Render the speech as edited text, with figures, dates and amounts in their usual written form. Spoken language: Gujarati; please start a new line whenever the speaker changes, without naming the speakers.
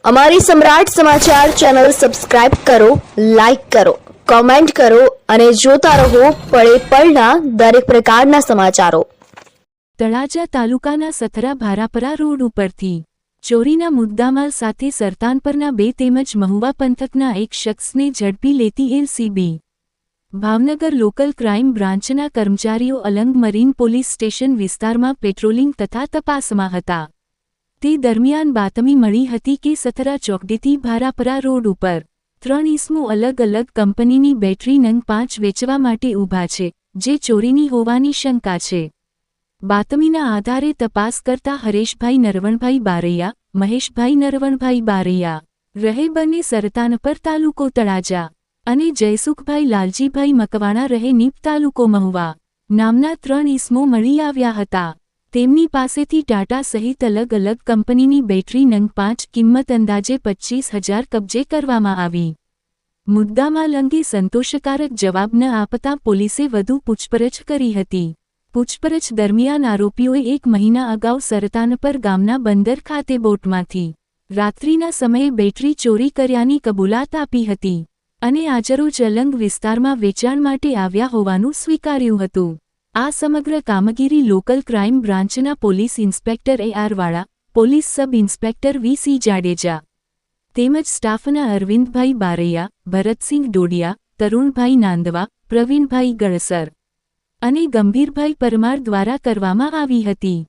અમારી સમ્રાટ સમાચાર ચેનલ સબસ્ક્રાઇબ કરો, લાઇક કરો, કોમેન્ટ કરો અને જોતા રહો પળે પળના દરેક પ્રકારના સમાચારો।
તળાજા તાલુકાના સથરા ભારાપરા રોડ ઉપરથી ચોરીના મુદ્દામાલ સાથે સરતાનપરના 2 તેમજ મહુવા પંથકના એક શખ્સને ઝડપી લેતી એલસીબી ભાવનગર લોકલ ક્રાઇમ બ્રાન્ચના કર્મચારીઓ અલંગ મરીન પોલીસ સ્ટેશન વિસ્તારમાં પેટ્રોલિંગ તથા તપાસમાં હતા। તે દરમિયાન બાતમી મળી હતી કે સથરા ચોકડીથી ભારાપરા રોડ ઉપર 3 ઇસમો અલગ અલગ કંપનીની બેટરી નંગ 5 વેચવા માટે ઊભા છે, જે ચોરીની હોવાની શંકા છે। બાતમીના આધારે તપાસ કરતા હરેશભાઈ નરવણભાઈ બારૈયા, મહેશભાઈ નરવણભાઈ બારૈયા, રહે બને સરતાનપર તાલુકો તળાજા અને જયસુખભાઈ લાલજીભાઈ મકવાણા રહે નીપ તાલુકો મહુવા નામના 3 ઇસમો મળી આવ્યા હતા। તેમની પાસેથી ટાટા સહિત અલગ અલગ કંપનીની બેટરી નંગ 5 કિંમત અંદાજે 25,000 કબજે કરવામાં આવી। મુદ્દામાલ અંગે સંતોષકારક જવાબ ન આપતા પોલીસે વધુ પૂછપરછ કરી હતી। પૂછપરછ દરમિયાન આરોપીઓએ 1 મહિના અગાઉ સરતાનપર ગામના બંદર ખાતે બોટમાંથી રાત્રિના સમયે બેટરી ચોરી કર્યાની કબૂલાત આપી હતી અને આજરોજ અલંગ વિસ્તારમાં વેચાણ માટે આવ્યા હોવાનું સ્વીકાર્યું હતું। આ સમગ્ર કામગીરી લોકલ ક્રાઇમ બ્રાન્ચના પોલીસ ઇન્સ્પેક્ટર AR વાળા, police sub inspector VC Jadeja તેમજ સ્ટાફના અરવિંદભાઈ બારૈયા, ભરતસિંહ ડોડિયા, તરુણભાઈ નાંદવા, પ્રવીણભાઈ ગળસર અને ગંભીરભાઈ પરમાર દ્વારા કરવામાં આવી હતી।